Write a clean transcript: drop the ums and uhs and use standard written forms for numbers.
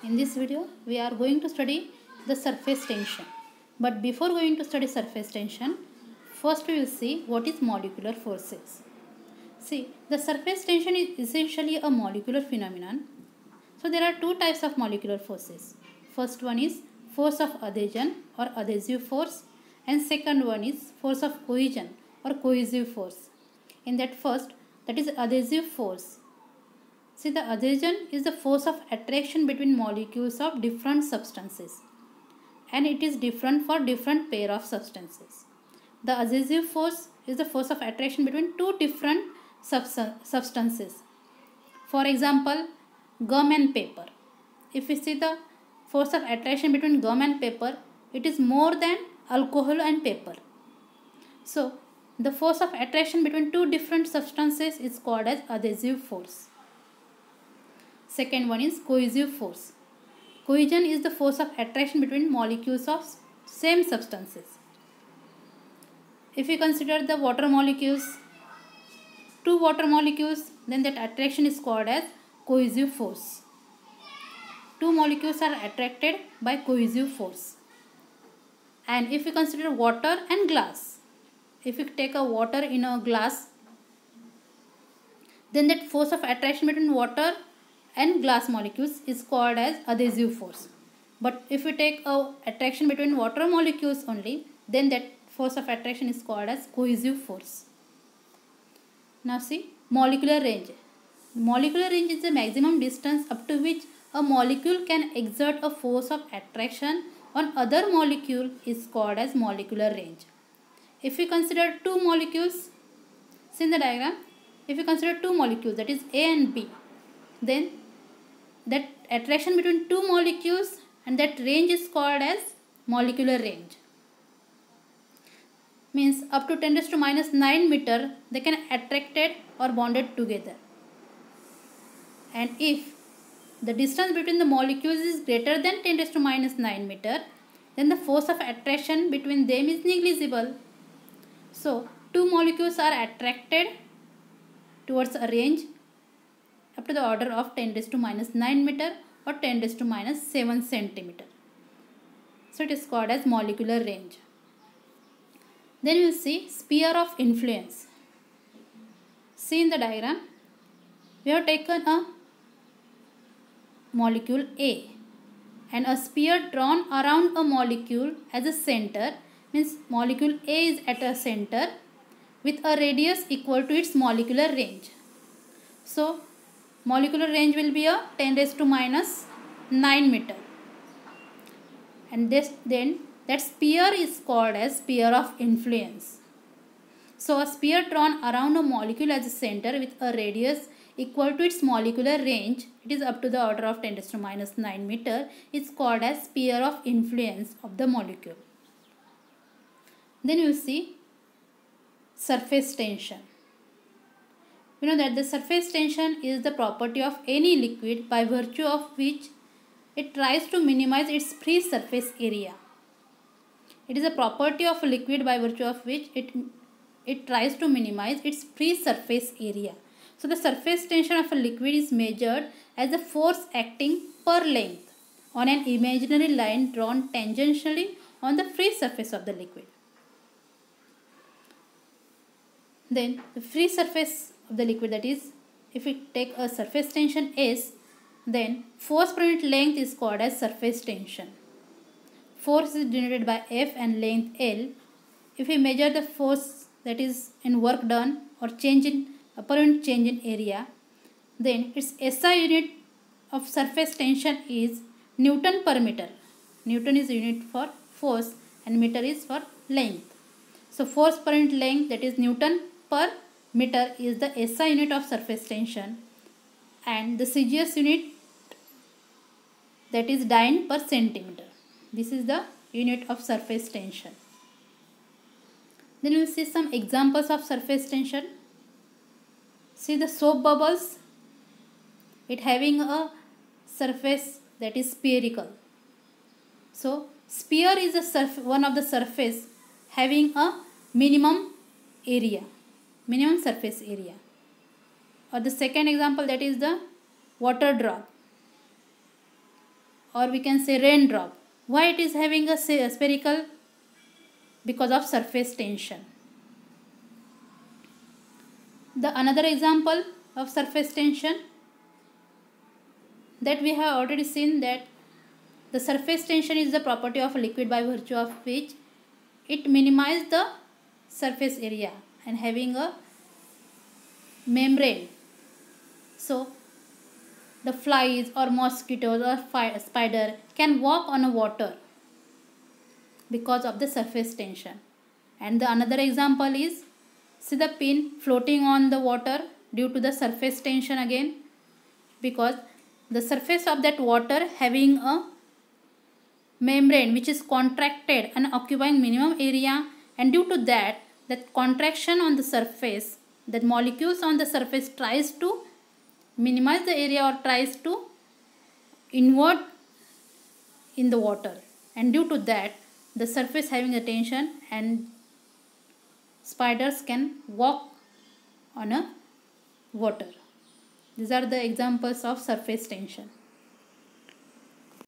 In this video, we are going to study the surface tension. But before going to study surface tension, first we will see what is molecular forces. See, the surface tension is essentially a molecular phenomenon. So there are two types of molecular forces. First one is force of adhesion or adhesive force, and second one is force of cohesion or cohesive force. In that first, that is adhesive force. See, the adhesion is the force of attraction between molecules of different substances, and it is different for different pair of substances. The adhesive force is the force of attraction between two different substances. For example, gum and paper. If we see the force of attraction between gum and paper, it is more than alcohol and paper. So, the force of attraction between two different substances is called as adhesive force. Second one is cohesive force. Cohesion is the force of attraction between molecules of same substances. If we consider the water molecules, two water molecules, then that attraction is called as cohesive force. Two molecules are attracted by cohesive force. And if we consider water and glass, if we take a water in a glass, then that force of attraction between water and glass molecules is called as adhesive force. But if we take a attraction between water molecules only, then that force of attraction is called as cohesive force. Now see, molecular range. Molecular range is the maximum distance up to which a molecule can exert a force of attraction on other molecule is called as molecular range. If we consider two molecules, see in the diagram, if we consider two molecules, that is A and B, then that attraction between two molecules and that range is called as molecular range. Means up to 10 raised to minus 9 meter they can attracted or bonded together. And if the distance between the molecules is greater than 10 raised to minus 9 meter, then the force of attraction between them is negligible. So two molecules are attracted towards a range up to the order of 10 raised to minus 9 meter or 10 raised to minus 7 centimeter. So it is called as molecular range. Then we will see sphere of influence. See in the diagram, we have taken a molecule A and a sphere drawn around a molecule as a center, means molecule A is at a center with a radius equal to its molecular range. So molecular range will be a 10 raised to minus 9 meter. And then that sphere is called as sphere of influence. So a sphere drawn around a molecule as a center with a radius equal to its molecular range, it is up to the order of 10 raised to minus 9 meter, is called as sphere of influence of the molecule. Then you see surface tension. We know that the surface tension is the property of any liquid by virtue of which it tries to minimize its free surface area. It is a property of a liquid by virtue of which it tries to minimize its free surface area. So the surface tension of a liquid is measured as the force acting per length on an imaginary line drawn tangentially on the free surface of the liquid. Then the free surface of the liquid, that is, if we take a surface tension S, then force per unit length is called as surface tension. Force is denoted by F and length L. If we measure the force, that is in work done or change in per unit change in area, then its SI unit of surface tension is Newton per meter. Newton is unit for force and meter is for length. So force per unit length, that is Newton per meter, is the SI unit of surface tension, and the CGS unit, that is dyne per centimeter. This is the unit of surface tension. Then we will see some examples of surface tension. See the soap bubbles, it having a surface that is spherical. So sphere is one of the surface having a minimum surface area. Or the second example, that is the water drop. or we can say raindrop. Why it is having a spherical? Because of surface tension. The another example of surface tension that we have already seen, that the surface tension is the property of a liquid by virtue of which it minimizes the surface area and having a membrane. So the flies or mosquitoes or spider can walk on a water because of the surface tension. And the another example is, see the pin floating on the water due to the surface tension again, because the surface of that water having a membrane which is contracted and occupying minimum area, and due to that contraction on the surface, the molecules on the surface tries to minimize the area or tries to invert in the water, and due to that the surface having a tension and spiders can walk on a water. These are the examples of surface tension.